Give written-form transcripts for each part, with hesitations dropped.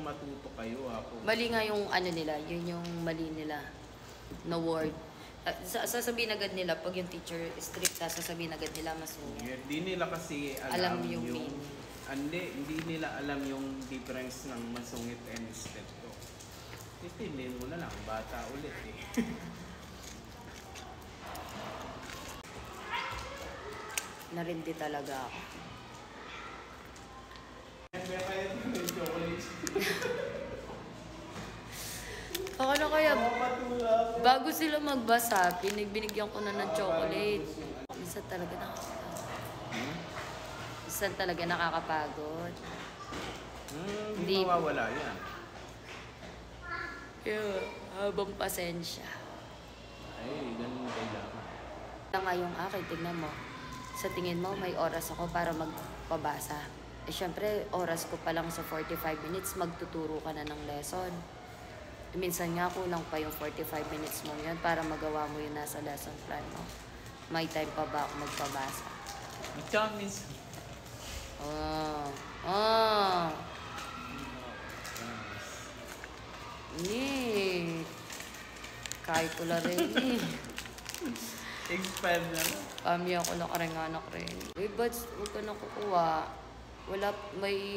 matuto kayo ha. Mali nga yung ano nila, yun yung mali nila na word. Sasabihin agad nila, pag yung teacher strict, sasabihin agad nila masungit. Hindi nila kasi alam yung meaning. Hindi nila alam yung difference ng masungit and stricto. Titindihin mo na lang, bata ulit eh. Narindi talaga ako. Ako na kaya, bago sila magbasa, binigyan ko na ng chocolate. Minsan talaga nakakapagod. Hindi mawawala yan. Yeah, habang pasensya. Ay, ganun kailangan. Nga yung akin, tignan mo. Sa tingin mo, may oras ako para magpabasa. Eh, syempre, oras ko pa lang sa 45 minutes, magtuturo ka na ng lesson. Minsan nga, kulang pa yung 45 minutes mo yun para magawa mo yun nasa lesson plan mo. May time pa ba ako magpabasa? Tsaka minsan. Kahit ko lang rin eh. Expired na lang. Kami ako nakarenganak rin. Uy, buds, huwag ka nang kukuha.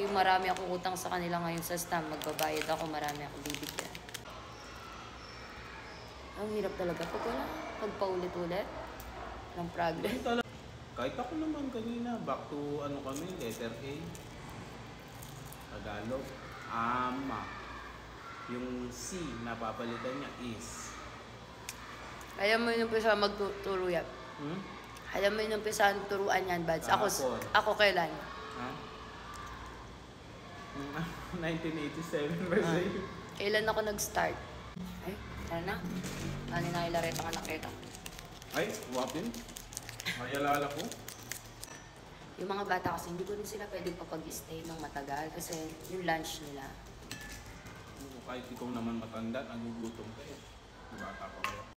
Marami akong utang sa kanila ngayon sa stamp. Magbabayad ako, marami akong bibigyan. Ang hirap talaga. Pag paulit-ulit ng progress. Kahit ako naman kanina, back to kami, letter A. Tagalog. Ama. Yung C, napapalitan niya is. Alam mo yung umpisa magtuturo yan. Alam mo yung umpisa ang turuan yan, Bads. Ako kailan? Ha? 1987 ba sa'yo? Kailan ako nag-start? Ay, tara na. Ano na ilareta ka nakita? Ay, wapin. Mayalala ko. Yung mga bata kasi, hindi ko rin sila pwede papag-stay ng matagal kasi yung lunch nila. Kahit ikaw naman matanda, nagugutom kayo. Bata pa kayo.